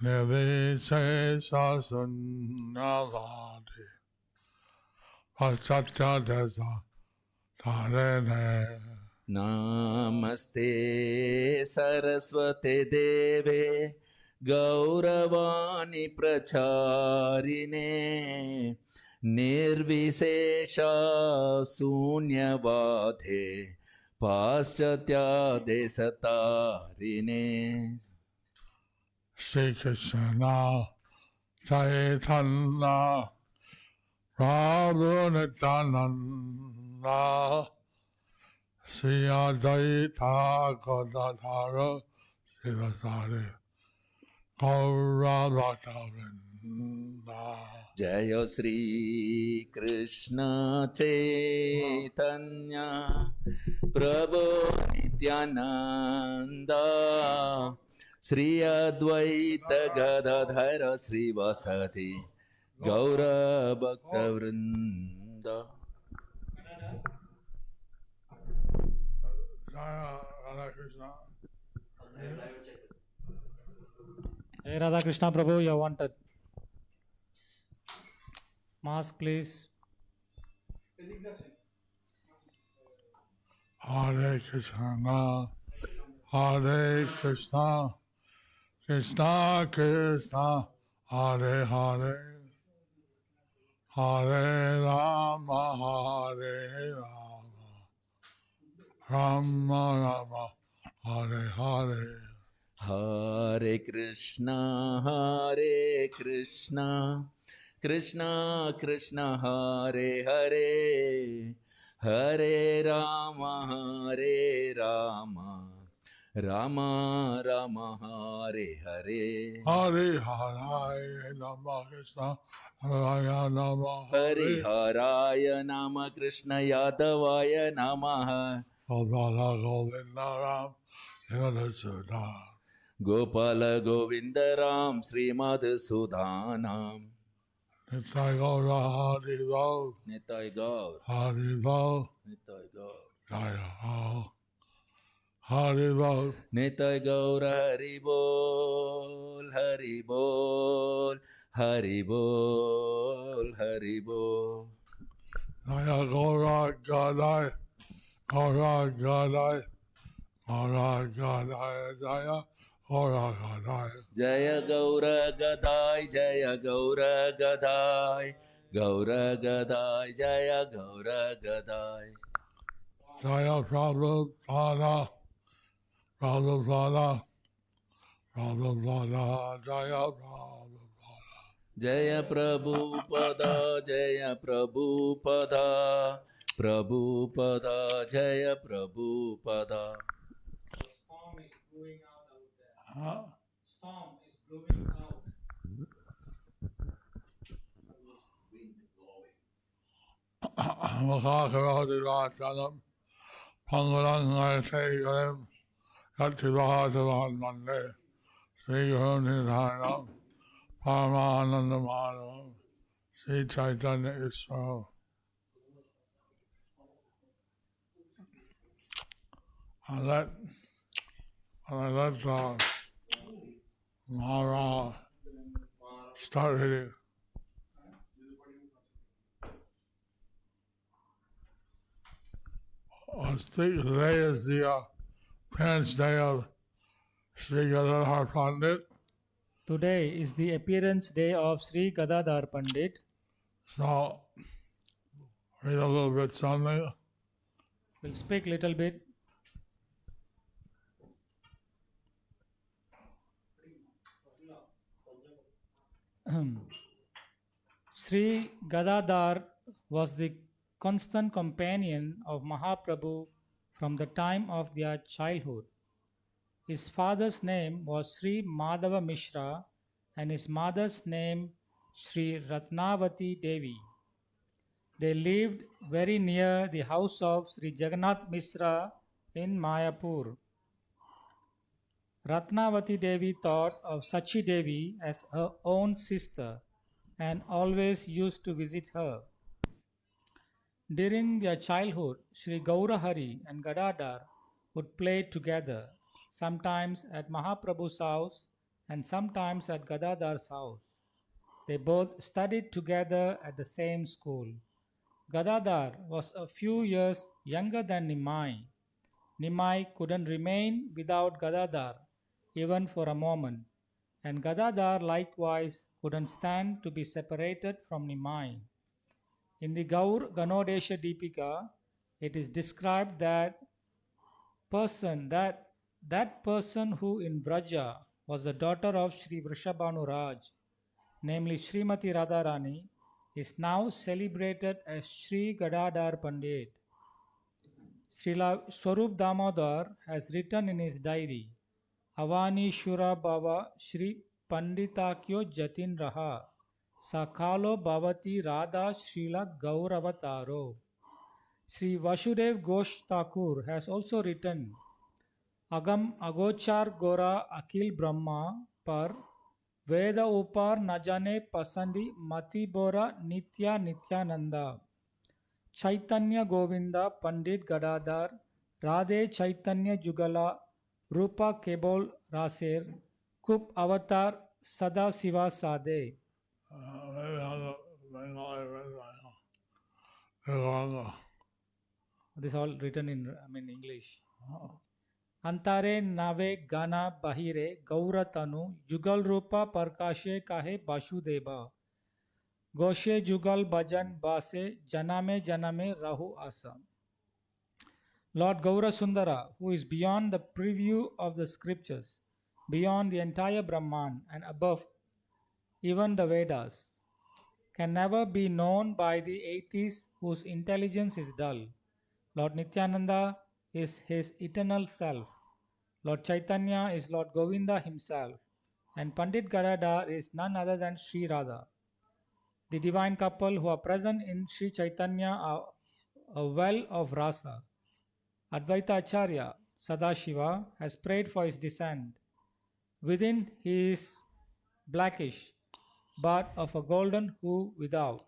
Nirvishesha sunyavadi paschatya desa tarene. Namaste Saraswate Deve Gauravani Pracharine Nirvisesha Sunyavadhe Paschatya Desatarine. Shri Krishna Chaitanya Prabhu Nityananda Sri Advaita Gadadhara Sivasari Gaura Bhaktavinda. Jaya Sri Krishna Chaitanya Prabhu Nityananda Sri Advaita Gadadhara Sri Vasati Gaura Bhakta Vrinda. Jaya Radha Krishna. Jai Radha Krishna Prabhu, you wanted. Mask, please. Hare Krishna, Hare Krishna, Krishna Krishna, Hare Hare, Hare Rama, Hare Rama, Rama Rama, Hare Hare. Hare Krishna, Krishna Krishna, Hare Hare, Hare Rama, Rama Rama, Hare Hare. Hare Hare Rama Krishna, Hare Rama Hare Hare. Haraya Nama Krishna Yadavaya Namaha. Gopala Govinda Ram, Yadasudha. Gopala Govinda Ram Srimad Sudhanam. Nitai Gaura Hari Gaur, Nitai Gaur, Hari Gaur, Nitai Gaur. Jaya Gaur, Hari Gaur. Nitai Gaur Hari Bol, Hari Bol, Hari Bol, Hari Bol. Jaya Gaura Gadai, Gaura Gadai, Gaura Gadai, Jaya Gaura Gadai. Jaya Gaura Gadai, Jaya Gaura Gadai, Gaura Gadai, Jaya Gaura Gadai. Jaya Prabhupada, Prabhupada, Prabhupada, Jaya Prabhupada. Jaya Prabhupada, Jaya Prabhupada, Prabhupada, Jaya Prabhupada. The storm is blowing out there. Huh? Storm is blowing out. Makakarodi Vachalam, Pangalan Naisayalam, Yattivadavan Mande, Sri Gurunidhanam, Paramanandamalam, Sri Chaitanya Isra. I let Mara start reading. Today is the appearance day of Sri Gadadhar Pandit. Today is the appearance day of Sri Gadadhar Pandit. So, read a little bit something. We'll speak a little bit. Sri Gadadhar was the constant companion of Mahaprabhu from the time of their childhood. His father's name was Sri Madhava Mishra and his mother's name Sri Ratnavati Devi. They lived very near the house of Sri Jagannath Mishra in Mayapur. Ratnavati Devi thought of Sachi Devi as her own sister and always used to visit her. During their childhood, Sri Gaurahari and Gadadhar would play together, sometimes at Mahaprabhu's house and sometimes at Gadadar's house. They both studied together at the same school. Gadadhar was a few years younger than Nimai. Nimai couldn't remain without Gadadhar even for a moment, and Gadadhar likewise couldn't stand to be separated from Nimai. In the Gaur Ganodesha Deepika, it is described that person who in Vraja was the daughter of Sri Vrishabhanu Raj, namely Srimati Radharani, is now celebrated as Sri Gadadhar Pandit. Srila Swarup Damodar has written in his diary, Avani Shura Bhava Shri Panditakyo Jatin Raha Sakalo Bhavati Radha Srila Gauravataro. Sri Vasudev Ghosh Thakur has also written, Agam Agochar Gora Akil Brahma Par Veda Upar Najane Pasandi Mati Bora Nitya Nityananda. Chaitanya Govinda Pandit Gadadhar Radhe Chaitanya Jugala Rupa Kebol Raser Kup Avatar Sada Siva Sade. This is all written in English. Antare Nave Gana Bahire Gauratanu Jugal Rupa Parkashe Kahe Basudeva Goshe Jugal Bhajan Base Janame Janame Rahu Asa. Lord Gaura Sundara, who is beyond the preview of the scriptures, beyond the entire Brahman and above even the Vedas, can never be known by the atheists whose intelligence is dull. Lord Nityananda is his eternal self. Lord Chaitanya is Lord Govinda himself. And Pandit Gadadhar is none other than Sri Radha. The divine couple who are present in Sri Chaitanya are a well of rasa. Advaita Acharya Sadashiva has prayed for his descent. Within he is blackish, but of a golden hue without,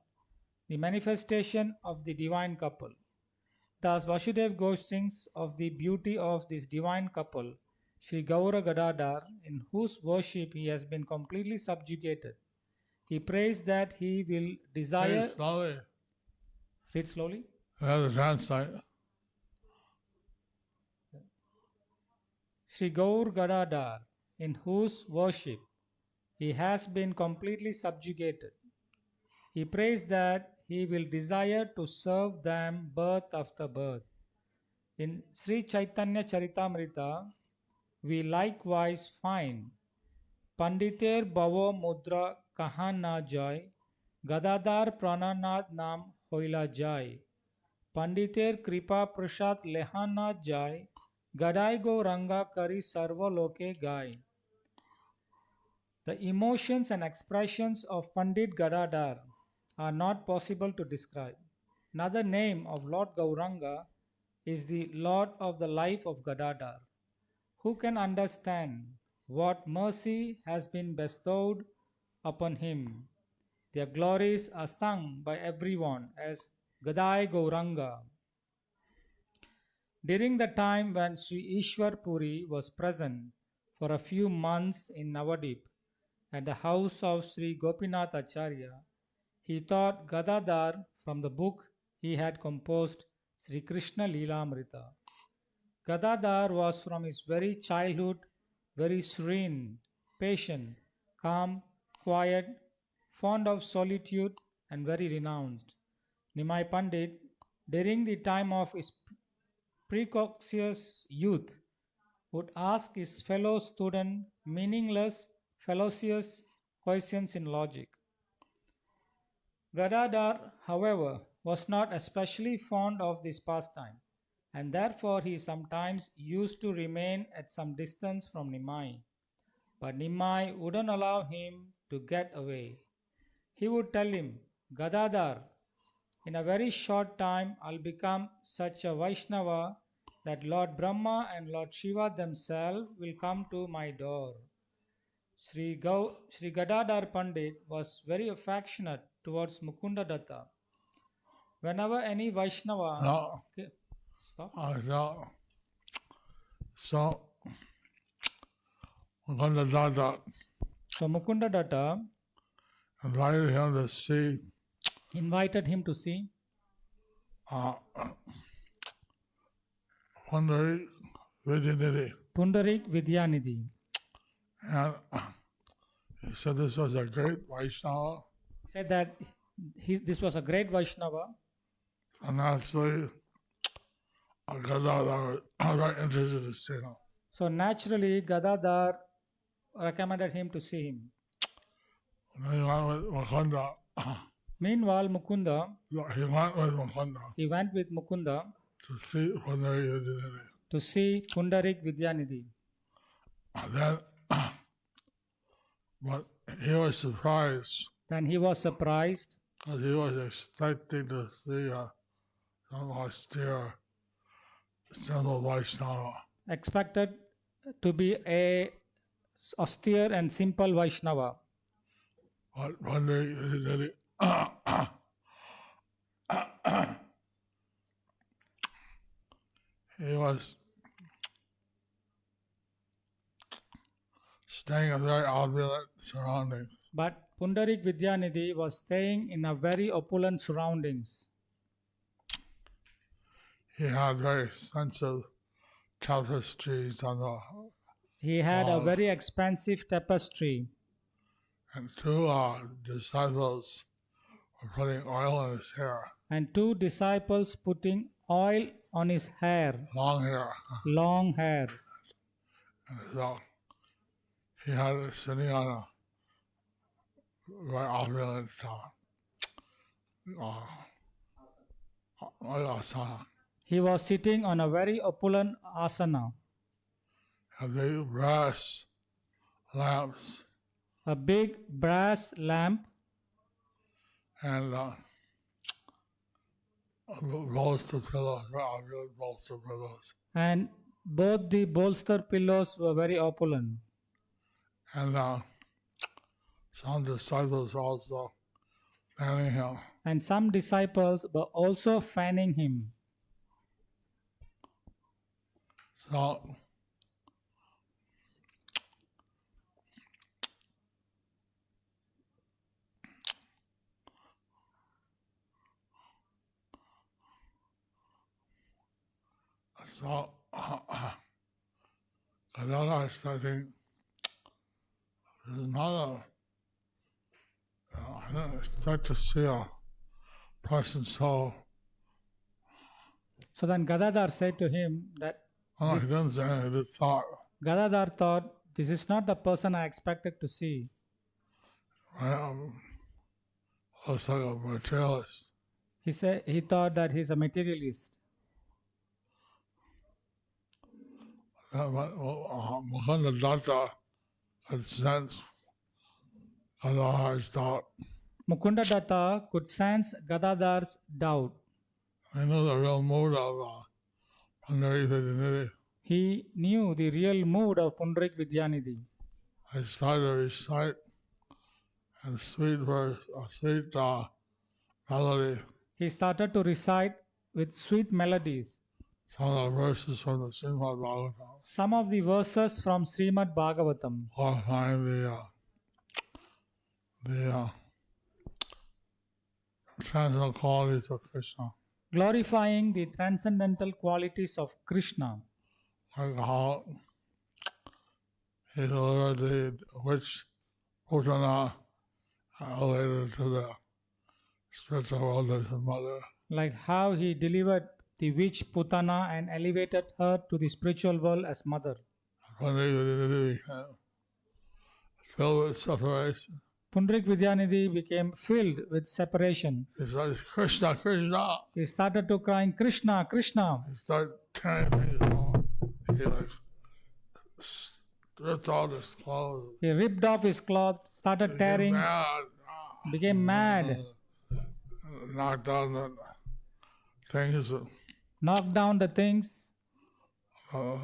the manifestation of the divine couple. Thus Vasudev Ghosh sings of the beauty of this divine couple, Sri Gaura Gadadhar, in whose worship he has been completely subjugated. He prays that he will desire... Read slowly. Translate. Sri Gaur Gadadhar, in whose worship he has been completely subjugated. He prays that he will desire to serve them birth after birth. In Sri Chaitanya Charitamrita, we likewise find Panditer Bhavo Mudra Kahan Na Jai, Gadadhar Prananad Nam Hoila Jai, Panditer Kripa Prasad Lehana Jai, Gadai Go Ranga Kari Sarva Loke Gai. The emotions and expressions of Pandit Gadadhar are not possible to describe. Another name of Lord Gauranga is the Lord of the life of Gadadhar. Who can understand what mercy has been bestowed upon him? Their glories are sung by everyone as Gadai Gauranga. During the time when Sri Ishwar Puri was present for a few months in Navadip at the house of Sri Gopinath Acharya, he taught Gadadhar from the book he had composed, Sri Krishna Leelamrita. Gadadhar was from his very childhood very serene, patient, calm, quiet, fond of solitude and very renounced. Nimai Pandit, during the time of his precocious youth, would ask his fellow student meaningless, fallacious questions in logic. Gadadhar, however, was not especially fond of this pastime, and therefore he sometimes used to remain at some distance from Nimai. But Nimai wouldn't allow him to get away. He would tell him, Gadadhar, in a very short time I'll become such a Vaishnava that Lord Brahma and Lord Shiva themselves will come to my door. Sri Gadadhar Pandit was very affectionate towards Mukunda Datta. Whenever any Vaishnava... No. Okay, stop. So, Mukunda Datta So Mukunda Datta invited him to see invited him to see uh, Pundarik Vidyanidhi. Pundarik Vidyanidhi. And he said this was a great Vaishnava. He said that this was a great Vaishnava. And actually, Gadadhar was very interested to see him. So naturally, Gadadhar recommended him to see him. And he went with Mukunda. Meanwhile, Mukunda, He went with Mukunda he went with Mukunda to see Pundarik Vidyanidhi. to see Pundarik Vidyanidhi. And then, but he was surprised Then he was surprised because he was expecting to see some austere, simple Vaishnava. expected to be a austere and simple Vaishnava. But Pundarik Vidyanidhi he was staying in very opulent surroundings. But Pundarik Vidyanidhi was staying in a very opulent surroundings. He had very expensive tapestries on the, He had a Wow. very expensive tapestry, and two disciples were putting oil in his hair, and two disciples putting oil on his hair, long hair. long hair. And so he had it sitting on a very opulent asana. He was sitting on a very opulent asana. And big brass lamps A big brass lamp and bolster pillows, very opulent bolster pillows. and both the bolster pillows were very opulent. And some disciples were also fanning him. And some disciples were also fanning him. So Gadadhar is thinking, this is not a, I didn't expect to see a person so, So then Gadadhar said to him that he didn't say anything, he just thought, Gadadhar thought, this is not the person I expected to see. looks like a materialist. He thought that he's a materialist. Mukunda Datta could sense Gadadhar's doubt. Mukunda Datta could sense Gadadhar's doubt. He knew the real mood of Pundarik Vidyanidhi. He knew the real mood of Pundarik Vidyanidhi. I started to recite in sweet verse, sweet melody, He started to recite with sweet melodies some of the verses from the Srimad Bhagavatam, some of the verses from Srimad Bhagavatam, glorifying the transcendental qualities of Krishna, glorifying the transcendental qualities of Krishna, like how he delivered the witch Putana related to the spiritual world as his mother. like how he delivered the witch Putana and elevated her to the spiritual world as mother. When they became filled with separation, Pundarik Vidyanidhi became filled with separation. he said, Krishna, Krishna. He started to crying, Krishna, Krishna. He started tearing things off. He stripped all his clothes. He ripped off his cloth, started tearing, Mad. became mad, Knocked down the things. knocked down the things. So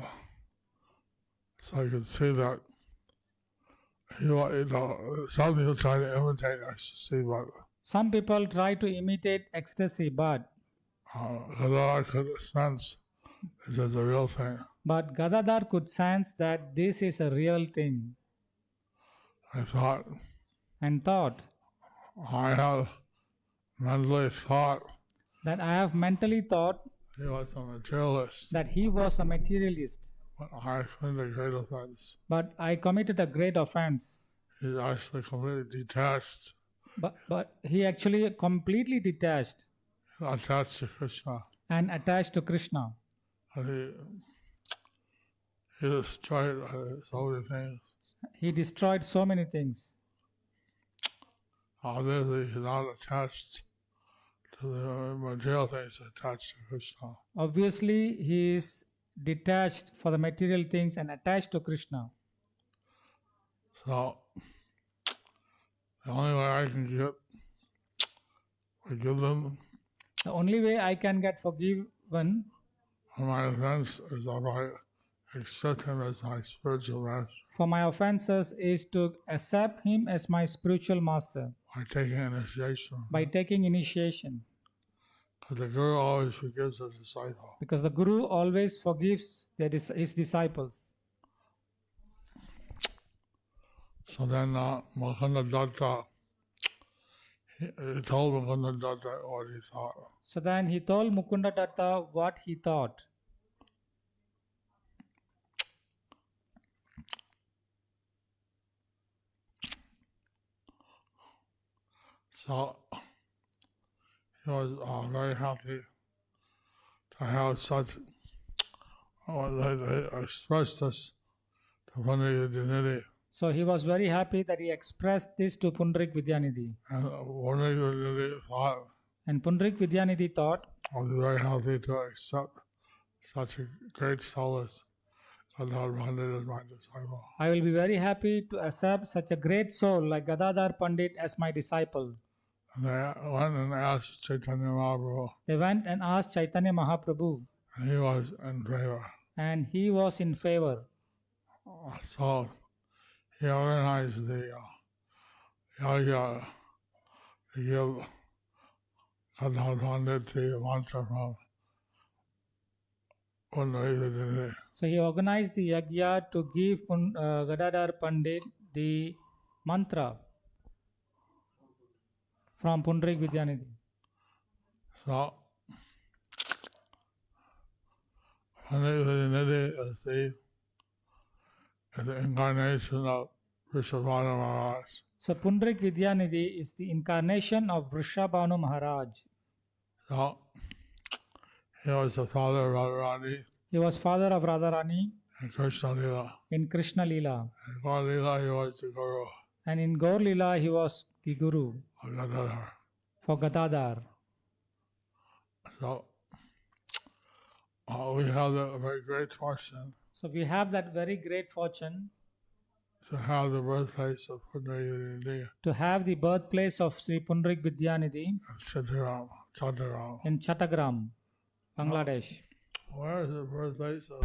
I could see that some people try to imitate ecstasy, but Some people try to imitate ecstasy, but Gadadhar could sense this is a real thing. Gadadhar could sense that this is a real thing. I thought, and thought I have mentally thought that I have mentally thought he was a materialist, that he was a materialist, but I committed a great offense. but I committed a great offense. He's actually completely detached, But he actually completely detached attached to Krishna, and attached to Krishna. and he destroyed so many things. He destroyed so many things. Obviously, he's not attached to the material things, attached to Krishna. Obviously, he is detached for the material things and attached to Krishna. So, the only way I can forgive them The only way I can get forgiven for my offense is if I accept him as my spiritual master for my offenses is to accept him as my spiritual master by taking initiation. by taking initiation. Because the Guru always forgives his disciple. Because the Guru always forgives his disciples. So then Mukunda Datta, he told Mukunda Datta what he thought. So then he told Mukunda Datta what he thought. So he was very happy to have such, they expressed this to Pandit Vidyanidhi. So he was very happy that he expressed this to Pundrik Vidyanidhi. And Pandit Vidyanidhi thought, And Pundrik Vidyanidhi thought, I was very happy to accept such a great soul as Gadadhar Pandit as my disciple. I will be very happy to accept such a great soul like Gadadhar Pandit as my disciple. And they went and asked Chaitanya Mahaprabhu, They went and asked Chaitanya Mahaprabhu, and he was in favor. and he was in favor. So he organized the yajna to give Gadadhar Pandit the mantra from Pandit Vidyanidhi. So he organized the yagya to give Gadadhar Pandit the mantra from Pundrik Vidyanidhi. So Pandit Vidyanidhi is the incarnation of Vrishabhanu Maharaj. So Pundrik Vidyanidhi is the incarnation of Vrishabhanu Maharaj. So he was the father of Radharani He was father of Radharani and Krishna Lila. in Krishna Lila. In Gaur Lila, he was the Guru And in Gaur Lila, he was the Guru of Gadadhar. for Gadadhar. So we have the very great fortune So we have that very great fortune to have the birthplace of Pandit Vidyanidhi to have the birthplace of Sri Pundrik Vidyanidhi in Chattagram. in Chattagram, Bangladesh. Where is the birthplace of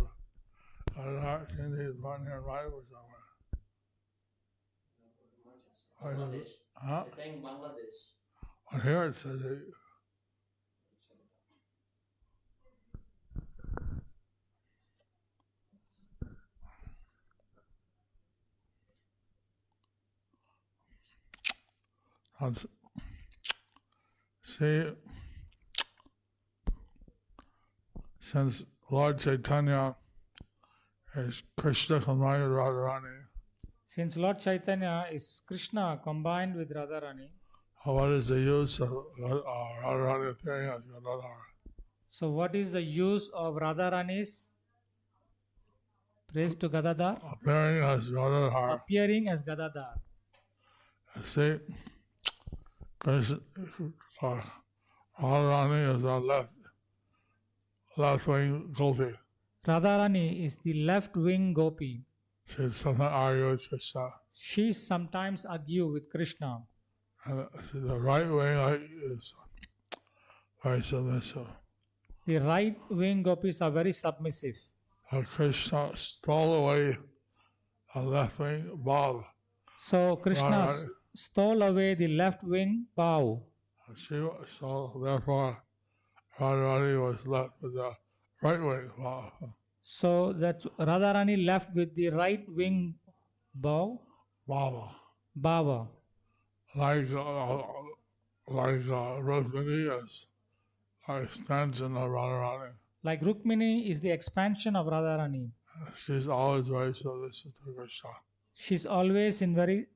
Gadadhar? He was born here in Raipur somewhere. Bangladesh. Huh? It's saying Bangladesh. Well, here it says he, see, since Lord Chaitanya is Krishna combined with Radharani, Since Lord Chaitanya is Krishna combined with Radharani, what is the use of Radharani appearing as Gadadhar? so what is the use of Radharani's praise to Gadadhar? Appearing as Gadadhar. Appearing as Gadadhar. See, Krishna, Radharani is our left wing gopi. Radharani is the left wing gopi. She sometimes argue with Krishna. She sometimes argue with Krishna. And the right wing is very submissive. The right wing gopis are very submissive. Krishna stole away the left wing bow. So Krishna Radharani. stole away the left wing bow. So therefore, Radharani was left with the right wing bow. So that Radharani left with the right wing bow. Baba. Bhava. like Rukmini is an extension of Radharani. Like Rukmini is the expansion of Radharani. She's always very submissive to Krishna. She's always in very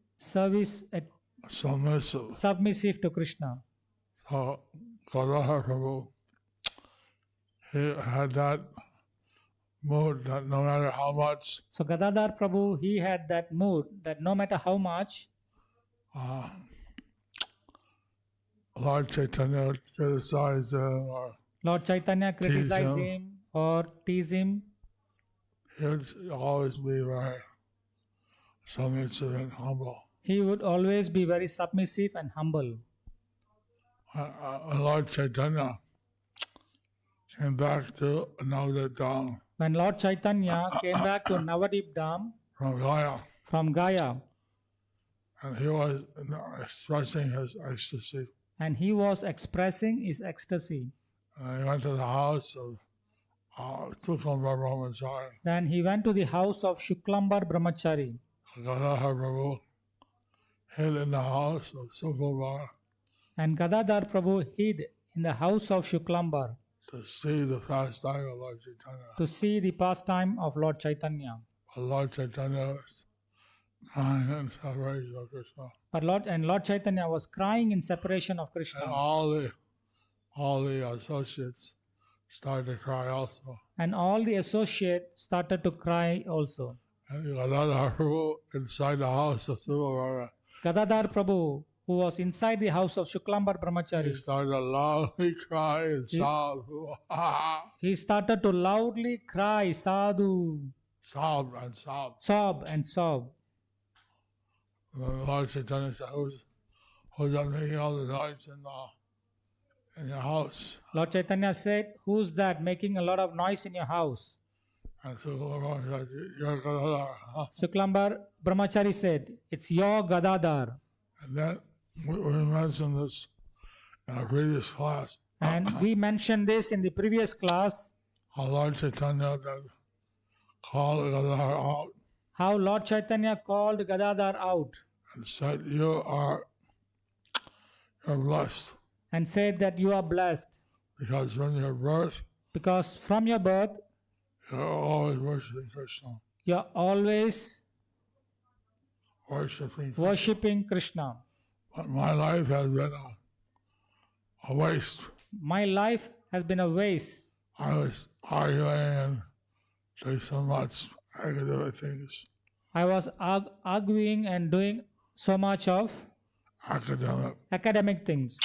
submissive to Krishna. So Gadadhar Prabhu, he had that mood that no matter how much So Gadadhar Prabhu, he had that mood that no matter how much Lord Chaitanya criticized him or Lord Chaitanya criticized him. him or tease him, he would always be very submissive and humble. he would always be very submissive and humble. Lord Chaitanya came back to Navadvip Dham When Lord Chaitanya came back to Navadvip Dham from Gaya, from Gaya, and he was expressing his ecstasy. and he was expressing his ecstasy, And he went to the house of Shuklambar Brahmachari. then he went to the house of Shuklambar Brahmachari. Gadadhar Prabhu hid in the house of Shuklambar And Gadadhar Prabhu hid in the house of Shuklambar to see the pastime of Lord Chaitanya. to see the pastime of Lord Chaitanya. But Lord Chaitanya was crying in separation of Krishna. But Lord Chaitanya was crying in separation of And Krishna. all the associates started to cry also. And all the associates started to cry also. And Gadadhar Prabhu inside the house of Shuklambar, Gadadhar Prabhu, who was inside the house of Shuklambar he Brahmachari, started to loudly cry and sob. he started to loudly cry, sadhu, Sob and sob. sob and sob. Lord Chaitanya said, who's that making all the noise in your house? Lord Chaitanya said, "Who's that making a lot of noise in your house?" And so Lord said, you're Gadadhar. Shuklambar Brahmachari said, "It's your Gadadhar." And then we mentioned this in a previous class. And we mentioned this in the previous class, How Lord Chaitanya then called Gadadhar out how Lord Chaitanya called Gadadhar out and said, you're blessed and said that you are blessed because from your birth because from your birth you're always worshiping Krishna. you are always Worshiping. worshipping Krishna. But my life has been a waste. My life has been a waste. I was arguing and doing so much academic things. I was arguing and doing so much of academic things.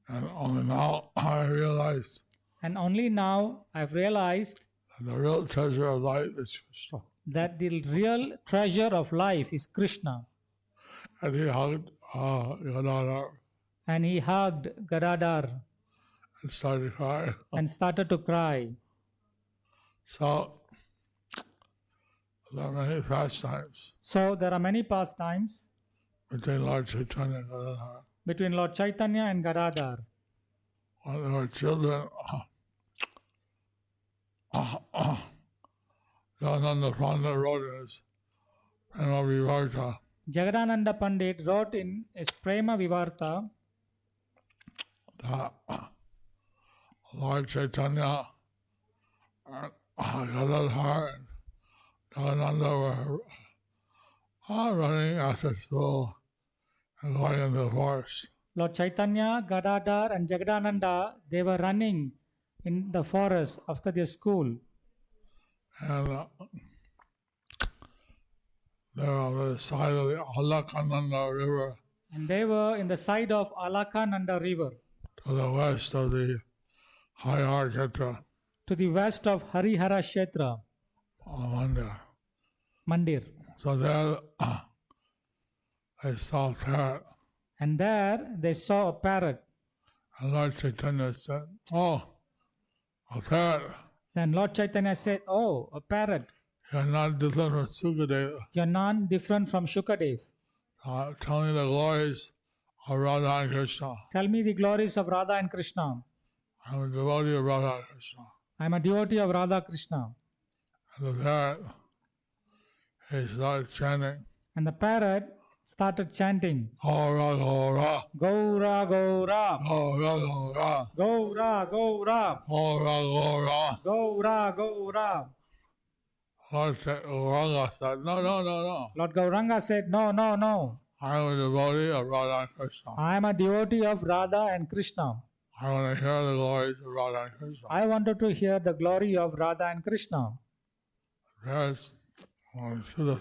And only now I realized And only now I've realized that the real treasure of life is Krishna. that the real treasure of life is Krishna. And he hugged Gadadhar And he hugged Gadadhar and started crying. and started to cry. So there are many pastimes So there are many pastimes between Lord Chaitanya and Gadadhar. between Lord Chaitanya and Gadadhar. When they were children, Jagananda Pandit wrote in his Prema Vivarta Jagadananda Pandit wrote in his Prema Vivarta that Lord Chaitanya and Gadadhar and Jagananda were running after school and going into the forest. Lord Chaitanya, Gadadhar and Jagadananda, they were running in the forest after their school. And they were on the side of the Alakananda River And they were in the side of Alakananda river to the west of the Harihar Kshetra to the west of Harihara Kshetra Mandir. So there they saw a parrot. And there they saw a parrot. And Lord Chaitanya said, oh, a parrot. Then Lord Chaitanya said, "Oh, a parrot. You're not different from Sukadeva. You're none different from Shukadev. Tell me the glories of Radha and Krishna. Tell me the glories of Radha and Krishna. I'm a devotee of Radha and Krishna. I'm a devotee of Radha Krishna." And the parrot, he started chanting And the parrot started chanting, Gaura, Gaura, Gaura, Gaura, Gaura, Gaura, Gaura, Gaura, Gaura, Gaura. Gaura, Gaura. Gauranga said, no, no, no, no. Lord Gauranga said, No, no, no. I am a devotee of Radha and Krishna. I am a devotee of Radha and Krishna. I want to hear the glories of Radha and Krishna. I wanted to hear the glory of Radha and Krishna. Parrots threw the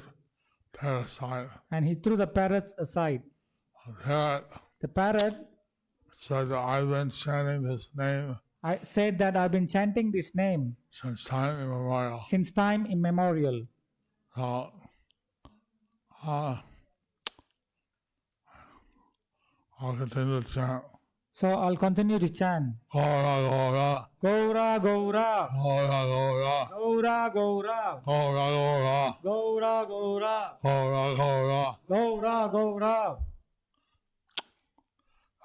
parrot aside. And he threw the parrots aside. The parrot The parrot said that I've been chanting this name I said that I've been chanting this name since time immemorial. since time immemorial. So, I'll continue to chant. So I'll continue to chant. Gaura, Gaura, Gaura, Gaura, Gaura, Gaura, Gaura, Gaura, Gaura, Gaura, Gaura, Gaura, Gaura. Gaura, Gaura.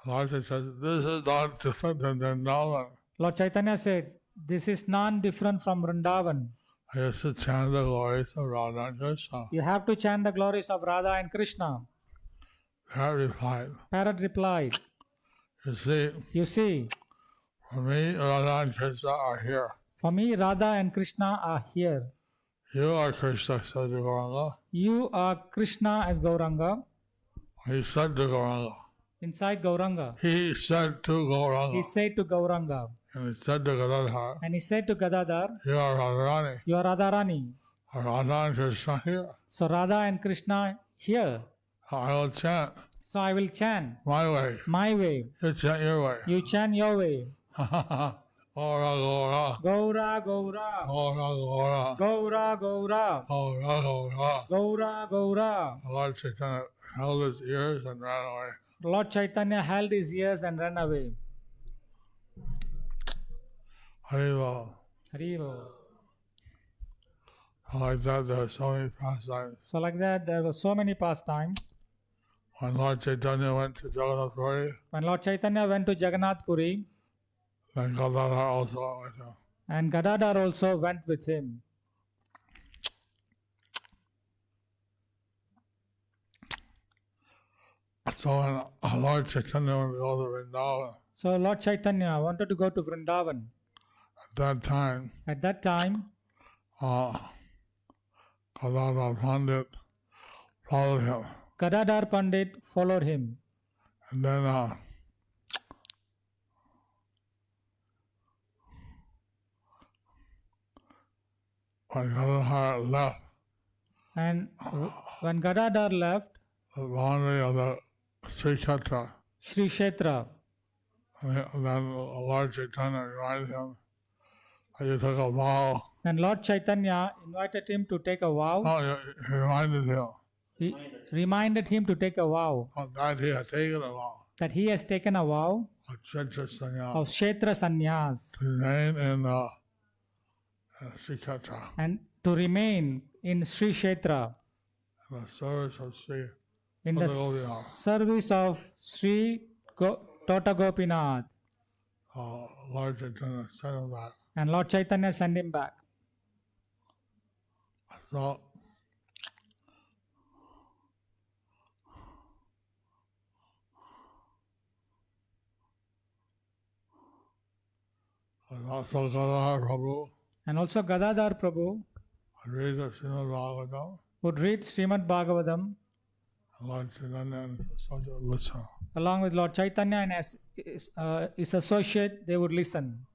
Lord says, this is not different than Vrindavan. Lord Chaitanya said, This is non-different from Vrindavan. I used to chant the glories of Radha and Krishna. You have to chant the glories of Radha and Krishna. Parrot replied, You see, for me, Radha and Krishna are here. for me, Radha and Krishna are here. You are Krishna, said to Gauranga. You are Krishna as Gauranga. He said to Gauranga. Inside Gauranga. He said to Gauranga. He said to Gauranga. And he said to Gadadhar. And he said to Gadadhar, You are Radharani. You are Radharani. Radha and Krishna here. So Radha and Krishna here. I will chant So I will chant my way. my way. You chant your way. You chant your way. Gaura, Gaura. Gaura, Gaura. Gaura, Gaura. Gaura, Gaura. Gaura, Gaura. Gaura, Gaura. Lord Chaitanya held his ears and ran away. Lord Chaitanya held his ears and ran away. Haribo. Haribo. Like that, there are so many pastimes. So like that, there were so many pastimes. When Lord Chaitanya went to Jagannath Puri, When Lord Chaitanya went to Jagannath Puri, then Gadadhar also went with him. and Gadadhar also went with him. So when Lord Chaitanya wanted to go to Vrindavan, So Lord Chaitanya wanted to go to Vrindavan. at that time, Gadadhar Pandit followed him. Gadadhar Pandit followed him. And then when Gadadhar left And when Gadadhar left the boundary of the Sri Kshetra, Sri Kshetra, then Lord Chaitanya reminded him that you took a vow. and Lord Chaitanya invited him to take a vow. No, he reminded him He reminded him to take a vow that he had taken a vow that he has taken a vow of Kshetra Sanya of Kshetra Sannyas to remain in Sri Kshetra, and to remain in Sri Kshetra, in the service of Sri in the Tota Gopinath. service of Sri Tota Gopinath. Lord Chaitanya sent him back. And Lord Chaitanya sent him back. So also Gadadhar Prabhu And also Gadadhar Prabhu would read the Srimad Bhagavatam, would read Srimad Bhagavatam and Lord Chaitanya and his associate would listen. along with Lord Chaitanya and his associate, they would listen.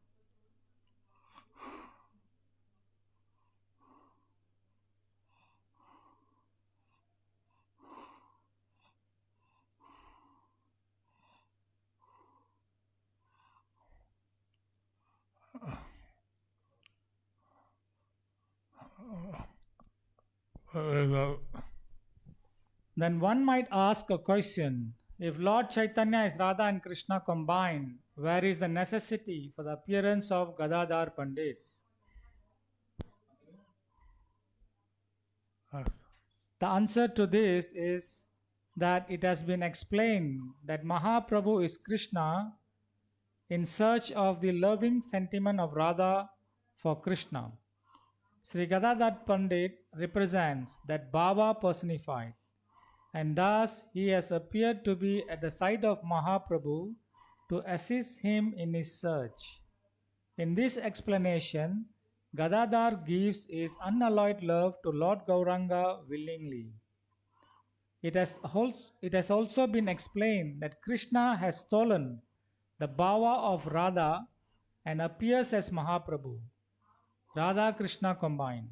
Then one might ask a question, if Lord Chaitanya is Radha and Krishna combined, where is the necessity for the appearance of Gadadhar Pandit? The answer to this is that it has been explained that Mahaprabhu is Krishna in search of the loving sentiment of Radha for Krishna. Sri Gadadhar Pandit represents that Baba personified. and thus he has appeared to be at the side of Mahaprabhu to assist him in his search. In this explanation, Gadadhar gives his unalloyed love to Lord Gauranga willingly. It has also been explained that Krishna has stolen the bhava of Radha and appears as Mahaprabhu. Radha Krishna combined.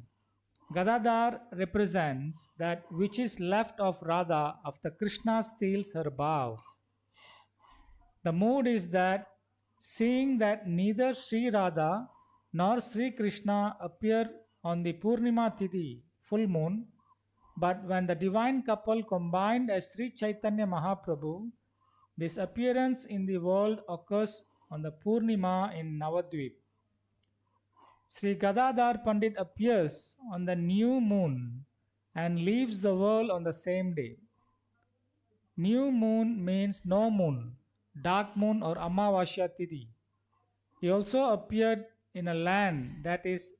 Gadadhar represents that which is left of Radha after Krishna steals her bhav. The mood is that seeing that neither Sri Radha nor Sri Krishna appear on the Purnima Tithi, full moon, but when the divine couple combined as Sri Chaitanya Mahaprabhu, this appearance in the world occurs on the Purnima in Navadvip. Sri Gadadhar Pandit appears on the new moon and leaves the world on the same day. New moon means no moon, dark moon or Amavasya Tithi. He also appeared in a land that is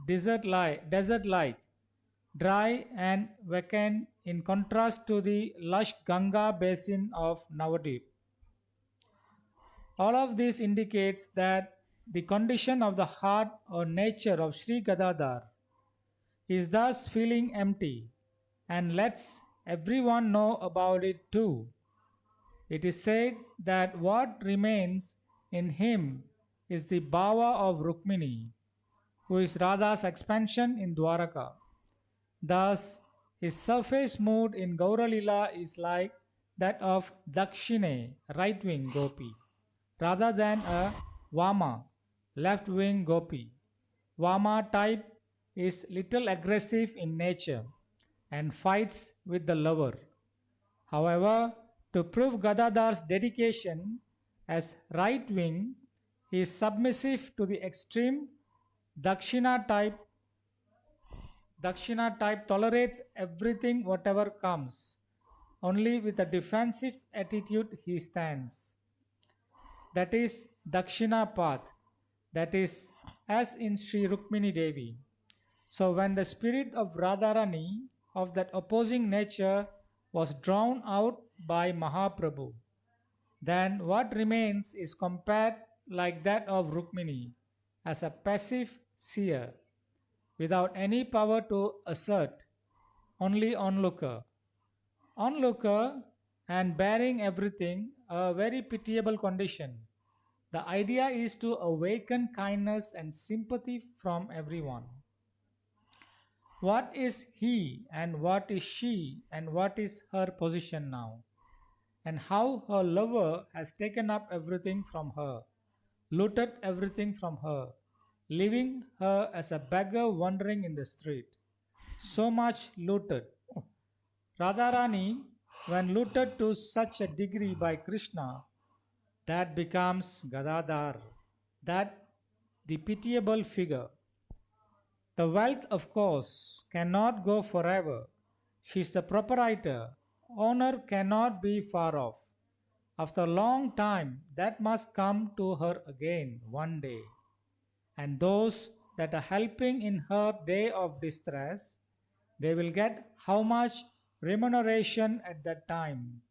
desert-like, dry and vacant, in contrast to the lush Ganga basin of Navadvip. All of this indicates that the condition of the heart or nature of Sri Gadadhar is thus feeling empty and lets everyone know about it too. It is said that what remains in him is the bhava of Rukmini, who is Radha's expansion in Dwaraka. Thus, his surface mood in Gauralila is like that of Dakshine, right-wing Gopi, rather than a Vama, left-wing Gopi. Vama type is little aggressive in nature and fights with the lover. However, to prove Gadadhar's dedication as right-wing, he is submissive to the extreme. Dakshina type tolerates everything whatever comes. Only with a defensive attitude he stands. That is Dakshina path. That is as in Sri Rukmini Devi. So when the spirit of Radharani of that opposing nature was drawn out by Mahaprabhu, then what remains is compared like that of Rukmini as a passive seer, without any power to assert, only onlooker. Onlooker and bearing everything, a very pitiable condition. The idea is to awaken kindness and sympathy from everyone. What is he and what is she and what is her position now? And how her lover has taken up everything from her, looted everything from her, leaving her as a beggar wandering in the street. So much looted. Radharani, when looted to such a degree by Krishna, that becomes Gadadhar, that the pitiable figure. The wealth, of course, cannot go forever. She is the proprietor. Honor cannot be far off. After a long time, that must come to her again one day. And those that are helping in her day of distress, they will get how much remuneration at that time,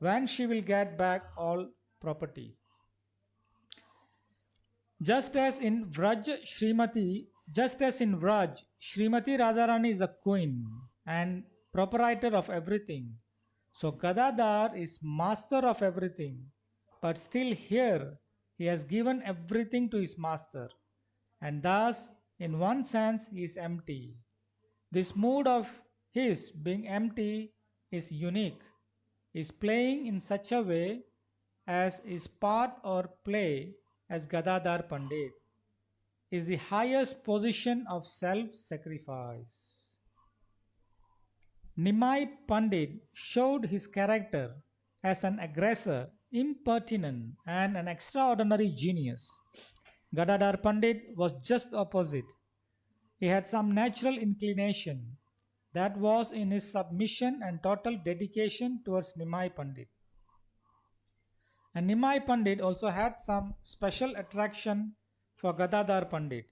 when she will get back all property. Just as in Vraj, Srimati Radharani is the queen and proprietor of everything. So Gadadhar is master of everything, but still here he has given everything to his master, and thus in one sense he is empty. This mood of his being empty is unique, is playing in such a way as is part or play as Gadadhar Pandit, is the highest position of self-sacrifice. Nimai Pandit showed his character as an aggressor, impertinent, and an extraordinary genius. Gadadhar Pandit was just opposite. He had some natural inclination that was in his submission and total dedication towards Nimai Pandit. And Nimai Pandit also had some special attraction for Gadadhar Pandit.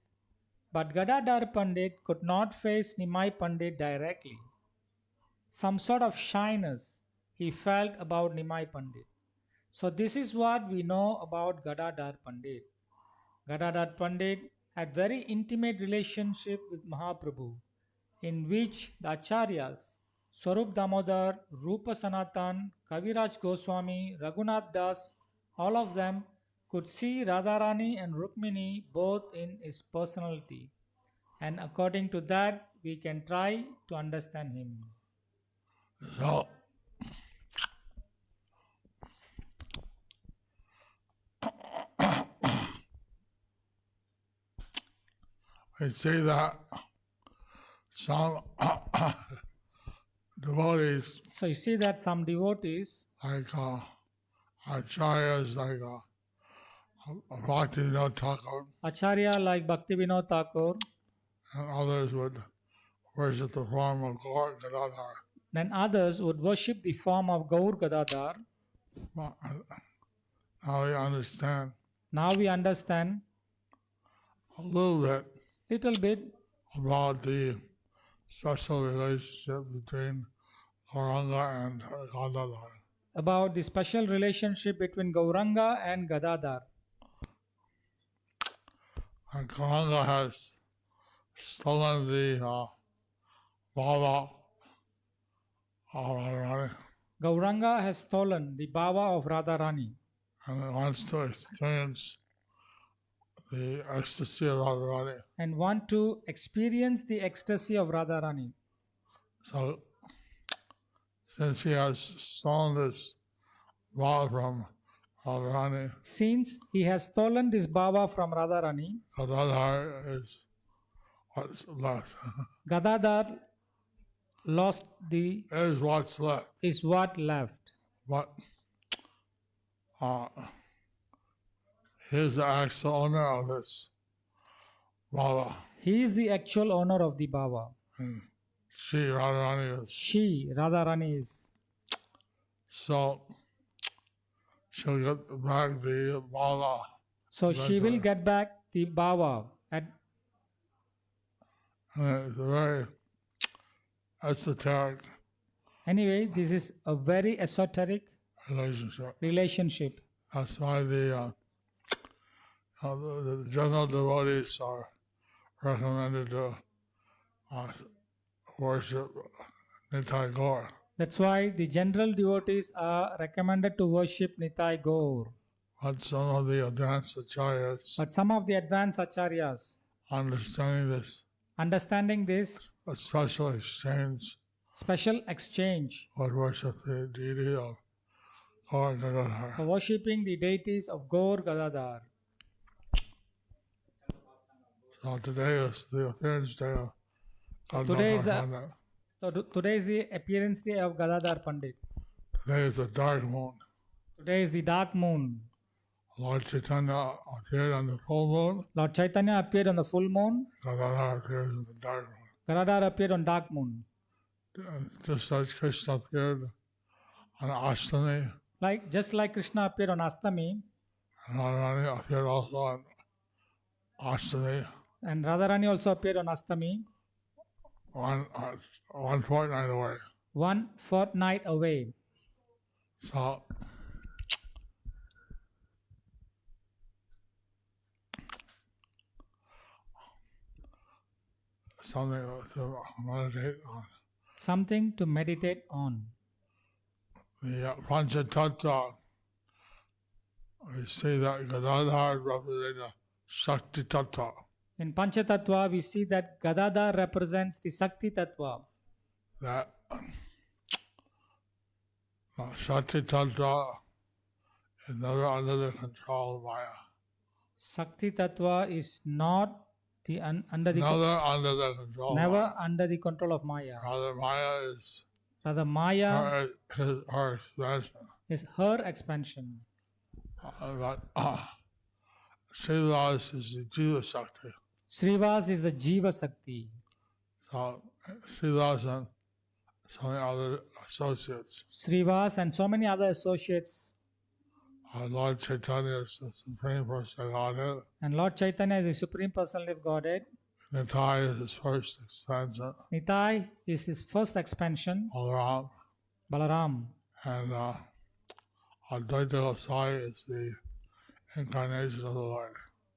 But Gadadhar Pandit could not face Nimai Pandit directly. some sort of shyness he felt about Nimai Pandit. So this is what we know about Gadadhar Pandit. Gadadhar Pandit had very intimate relationship with Mahaprabhu, in which the Acharyas, Swarup Damodar, Rupa Sanatan, Kaviraj Goswami, Raghunath Das, all of them could see Radharani and Rukmini both in his personality. And according to that, we can try to understand him. So, we see that some devotees, So you see that some devotees, like acharyas, like Bhaktivinoda Thakur, Acharya like Bhaktivinoda Thakur, and others would worship the form of Gaur Gadadhar. then others would worship the form of Gaur Gadadhar. But now we understand Now we understand a little bit little bit about the special relationship between Gauranga and Gadadhar. about the special relationship between Gauranga and Gadadhar. And Gauranga has stolen the Baba of Radharani Gauranga has stolen the Baba of Radharani and wants to experience the ecstasy of Radharani. and want to experience the ecstasy of Radharani. So, since he has stolen this Baba from Radharani, Since he has stolen this Baba from Radharani, Gadadhar is what's left. Gadadhar lost the Is what's left. is what left. But he's the actual owner of this Baba. He is the actual owner of the Baba. And she, Radharani, is. She, Radharani, is. So she'll get back the Baba. So she will get back the Baba. And it's a very esoteric Anyway, this is a very esoteric relationship. relationship. That's why the general devotees are recommended to worship Nitai Gaur. That's why the general devotees are recommended to worship Nitai Gaur. But some of the advanced acharyas, But some of the advanced acharyas, understanding this, understanding this a special exchange special exchange would worship the deity of Gaur Gadadhar. for worshipping the deities of Gaur Gadadhar. So today is the appearance day of Today is Gadadhar the- Pandit. So today is the appearance day of Gadadhar Pandit. Today is the dark moon. Today is the dark moon. Lord Chaitanya appeared on the full moon. Lord Chaitanya appeared on the full moon. Gadadhar appears in the dark moon. Gadadhar appeared on dark moon. Just as Krishna appeared on Ashtami, Just like Krishna appeared on Astami, and Radharani appeared also on Ashtami, and Radharani also appeared on Astami, one fortnight away. one fortnight away. So something to meditate on. Something to meditate on. The Panchatattva, we see that Gadadhar represents the Shakti Tattva. In Panchatattva, we see that Gadadhar represents the Sakti Tattva. That Shakti Tattva is never under the control of Maya. Sakti Tattva is not under the Never under the control. never under the control of Maya. Rather, Maya is Rather, Maya her expansion. is her expansion. But Srivas is the Jiva Shakti. Srivas is the Jiva Sakti. So Srivas and so many other associates. Srivas and so many other associates. Lord Chaitanya is the Supreme Personality of Godhead. And Lord Chaitanya is the Supreme Personality of Godhead. Nitai is his first expansion, Nitai is his first expansion, Balaram, Balaram. and Advaita Gosai is the incarnation of the Lord.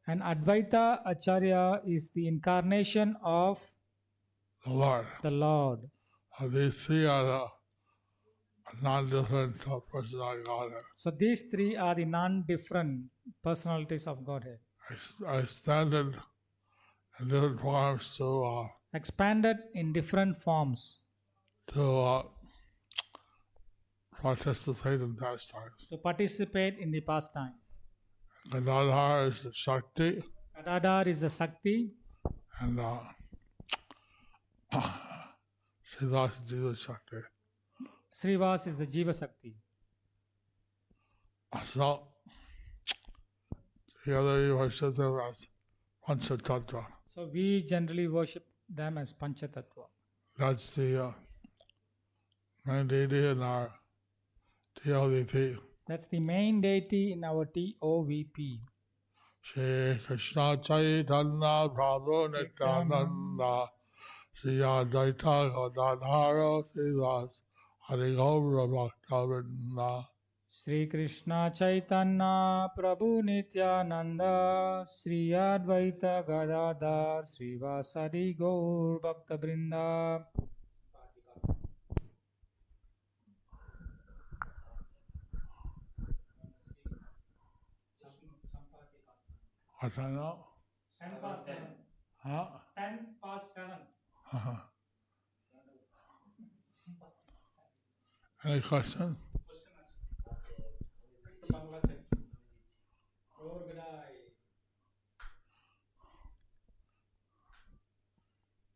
And Advaita Acharya is the incarnation of The Lord. the Lord. These three are the non-different personality Godhead. So these three are the non-different personalities of Godhead, Extended in different forms to expanded in different forms participate in pastimes. to participate in the pastime. Gadadhar is the Shakti, Gadadhar is the Sakti, and Srivas is Jiva Shakti. Srivas is the Jiva Sakti. So, together you worship them as Panchatattva. So we generally worship them as Panchatattva. That's the main deity in our TOVP. That's the main deity in our TOVP. Shri Krishna Chaitanya Prabhu Nityananda Shri Advaita Gadadhara Srivas Hari Gaura Bhakta Sri Krishna Chaitanya Prabhu Nityananda Sri Advaita Gadadhar Srivasadi Gaur Bhakta Vrinda. What's that now? 10 past 7. Huh? 10 past 7. Any question?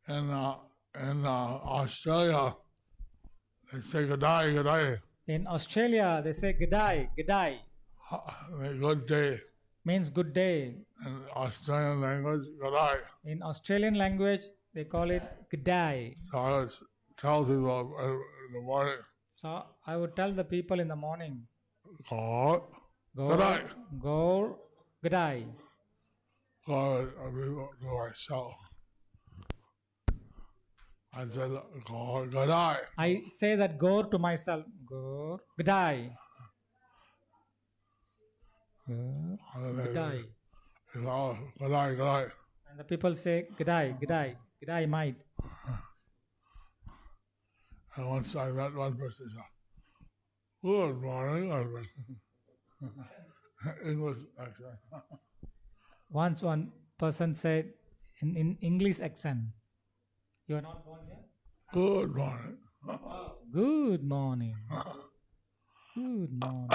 In Australia, they say Gadai, Gadai. In Australia, they say G'day, G'day Good day. means good day. In Australian language, Gadai. In Australian language, they call it G'day. So I always tell people in the morning, So I would tell the people in the morning, God, go, G'day. go, G'day. God, to myself. I said, God, Gadai. I say that Gaur to myself, Gaur, G'day. Gaur, G'day. Gadai, Gadai. And the people say, G'day, G'day, G'day, mate. And once I met one person, he said, good morning. English accent. Once one person said in English accent, you are not born here? Good morning. Good morning. Good morning.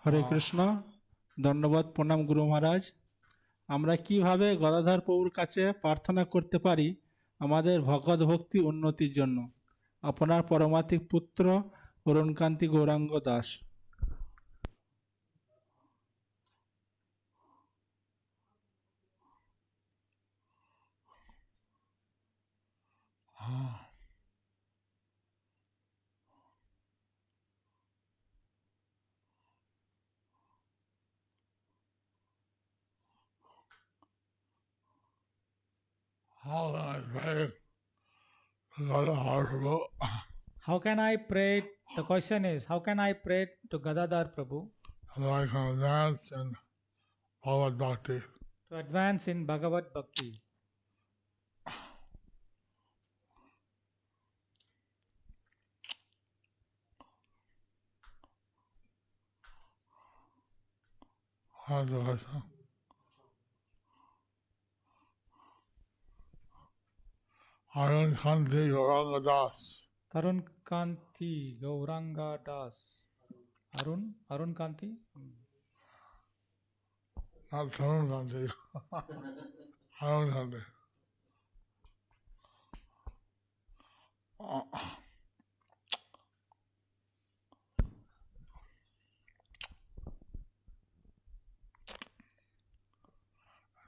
হরে কৃষ্ণ, ধন্যবাদ, প্রণাম গুরু মহারাজ। আমরা কিভাবে গদাধর প্রভুর কাছে প্রার্থনা করতে পারি আমাদের ভগবত ভক্তি উন্নতির জন্য? আপনার পরমাত্মিক পুত্র Arunkanti Gauranga Das. How can I pray to Gadadhar Prabhu? How can I pray? The question is, how can I pray to Gadadhar Prabhu So I can advance in Bhagavad Bhakti? to advance in Bhagavad Bhakti? How's the question? Arun Kanti Gauranga Das. Tarun Kanti Gauranga Das. Arun Kanti? Not Tarun Kanti. Arun Kanti.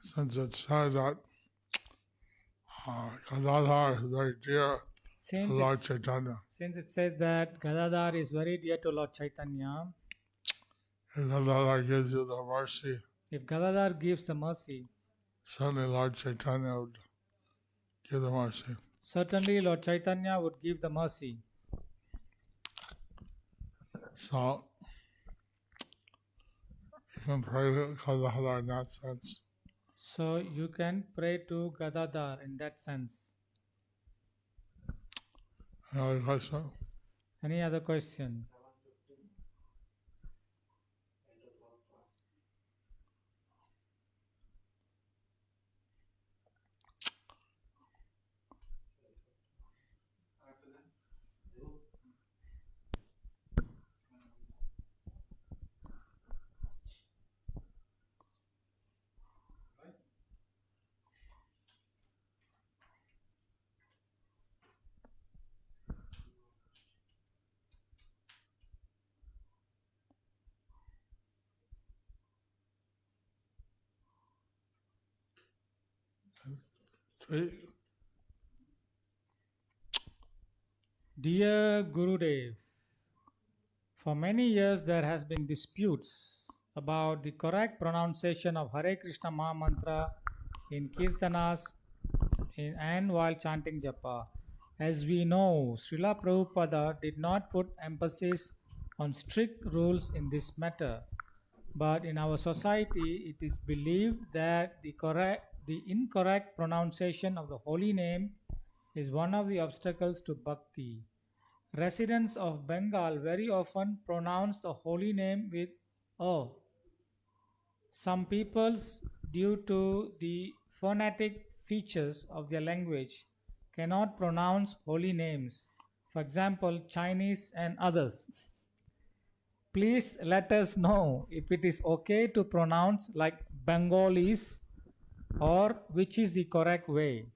Since it said that Gadadhar is very dear Since, Lord it's- Chaitanya. since it says that Gadadhar is very dear to Lord Chaitanya, If Gadadhar gives you the mercy, if Gadadhar gives the mercy, certainly Lord Chaitanya would give the mercy. certainly Lord Chaitanya would give the mercy. So you can pray to Gadadhar in that sense. So you can pray to Gadadhar in that sense. Another question? Any other question? Three. Dear Gurudev, for many years there has been disputes about the correct pronunciation of Hare Krishna Maha Mantra in Kirtanas and while chanting Japa. As we know, Srila Prabhupada did not put emphasis on strict rules in this matter. But in our society, it is believed that the incorrect pronunciation of the holy name is one of the obstacles to bhakti. Residents of Bengal very often pronounce the holy name with O. Some peoples, due to the phonetic features of their language, cannot pronounce holy names. For example, Chinese and others. Please let us know if it is okay to pronounce like Bengalis or which is the correct way.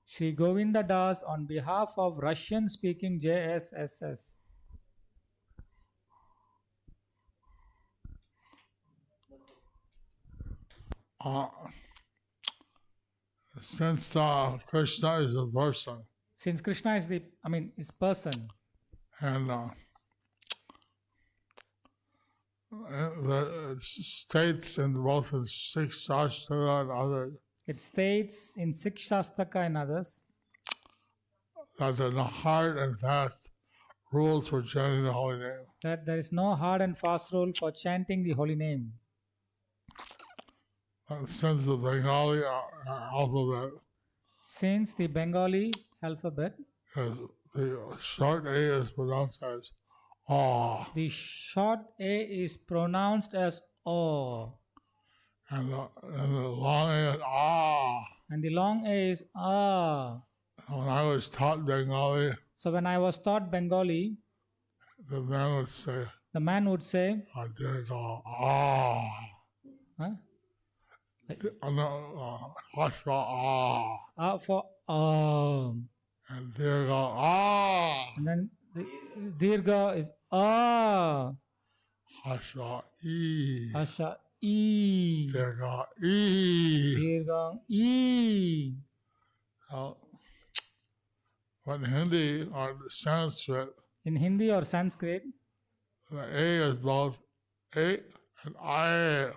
Sri Govinda Das on behalf of Russian speaking JSSS. Since Krishna is a person, Since Krishna is is person, and the states in both the six Shastra and others it states in Sikshastaka and others that there are no hard and fast rules for chanting the holy name. that there is no hard and fast rule for chanting the holy name. Since the Bengali alphabet Since the Bengali alphabet, the short A is pronounced as Ah, the short A is pronounced as O, and the long A is Ah. and the long A is A. When I was taught Bengali, So when I was taught Bengali, the man would say, the man would say, Adirga Ah. huh? No, Hashra Ah. A for And Dirga Ah. and then the Dirga is A, Hashra E. Asha E, Dirga E. Dirga E. So, but in Hindi or Sanskrit, In Hindi or Sanskrit, the A is both A and I. I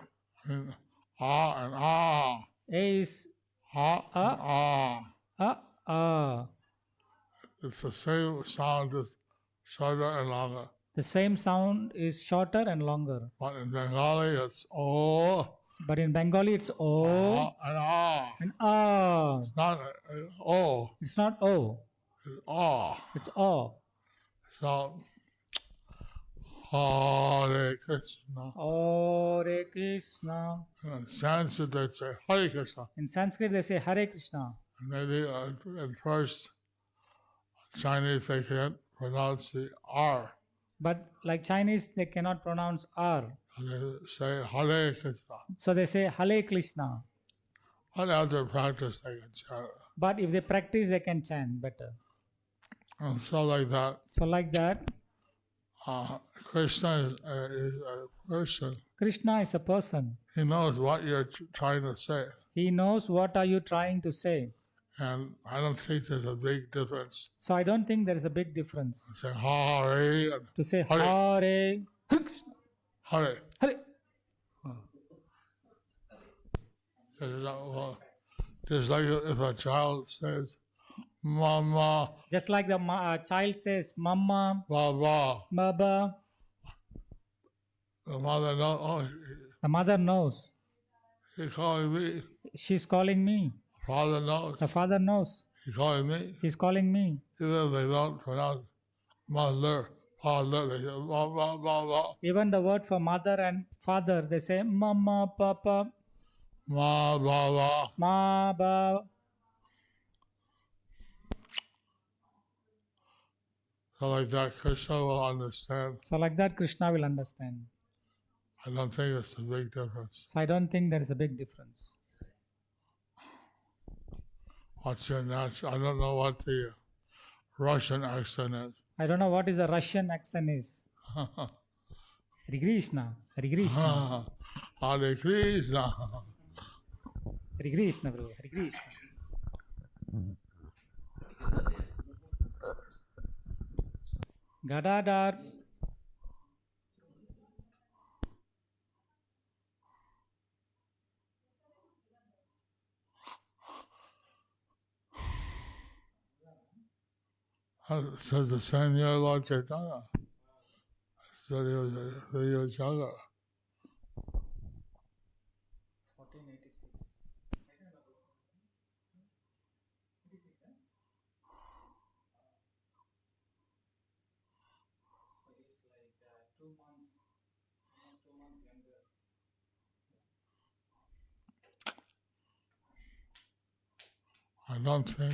mean, Ah and Ah. A is Ah and Ah. A. It's the same sound, just shorter and longer. The same sound is shorter and longer. But in Bengali, it's O, But in Bengali, it's O Ah, and Ah. and A. It's not O, It's not O, it's Ah. it's O. So, Hare Krishna. Hare Krishna. And in Sanskrit, they say Hare Krishna. In Sanskrit, they say Hare Krishna. And maybe at first, Chinese, they can't pronounce the R. But like Chinese, they cannot pronounce R. They say Hare Krishna. So they say Hare Krishna. But after practice, they can chant it. But if they practice, they can chant better. And so like that, So like that, Krishna is a person. Krishna is a person. He knows what you're trying to say. He knows what are you trying to say. And I don't think there's a big difference. So I don't think there is a big difference Say Hare and to say Hare. Hare Krishna. Hare. Hare. Just like if a child says Mama, Just like the child says Mama, Baba, Baba, the mother knows, oh, the mother knows. he's calling me. She's calling me. Father knows, The father knows. he's calling me. He's calling me. Even if they don't pronounce mother, father, they say Baba, Baba, Even the word for mother and father, they say Mama, Papa, Ma, Baba. Ma, Ba. So like that, Krishna will understand. So like that, Krishna will understand. I don't think it's a big difference. So I don't think there is a big difference. What's your natural? I don't know what the Russian accent is. I don't know what is the Russian accent is. Hare Krishna, Hare Krishna, Hare Krishna. Hare Krishna, bro, Hare Krishna. Gadadhar. Says the same year Lord Chaitanya. Said he was younger. 1486. So he's like 2 months, almost 2 months younger. I don't think.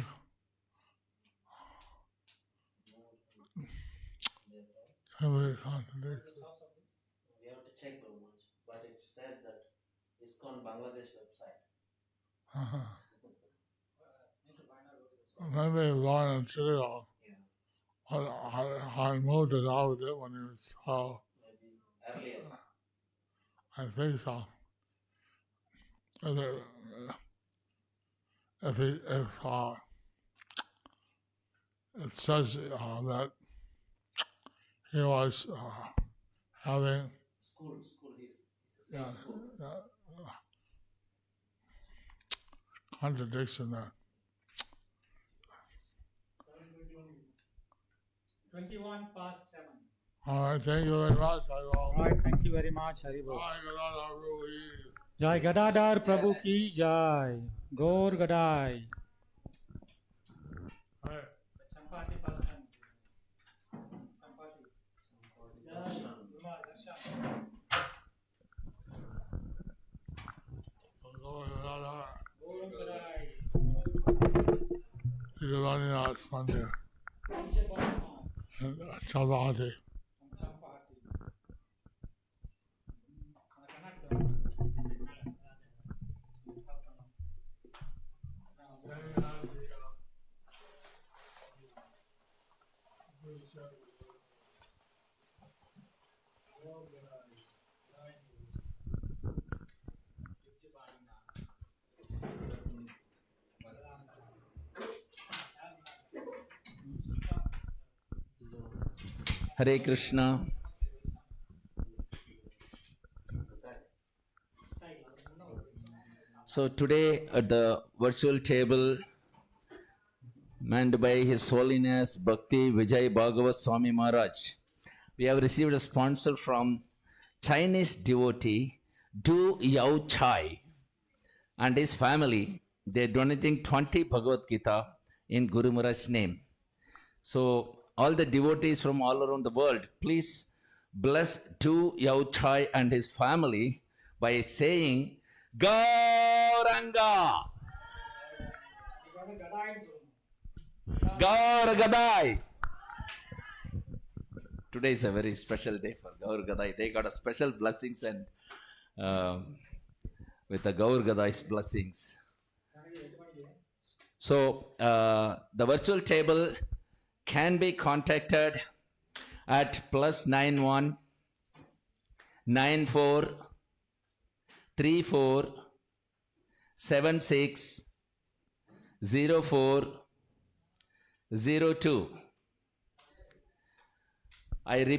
Somebody contradicts it. We have to check how much, but it said that ISKCON Bangladesh website. Maybe Lauren and Chile. I moved it out of it when he was Maybe earlier. I think so. If it says that he was having School, he's the yeah, same school. contradiction there. 21 past 7. All right, thank you very much. All right, thank you very much, Haribol. Bye, Gadadhar Ruhi. Jai Gadadhar Prabhu ki Jai. Gaur Gadai. Hey. Champati past 10. Champati. Gaur Gadai. He's running out Monday. Chavati. Hare Krishna. So today at the virtual table, manned by His Holiness Bhakti Vijay Bhagavat Swami Maharaj, we have received a sponsor from Chinese devotee Du Yao Chai and his family. They're donating 20 Bhagavad Gita in Guru Maharaj's name. So all the devotees from all around the world, please bless Du Yao Chai and his family by saying Gauranga. Gaur Gadai. Today is a very special day for Gaur Gadai. They got a special blessings and with the Gaur Gadai's blessings. So the virtual table can be contacted at +91 94 34 76 0402. I repeat.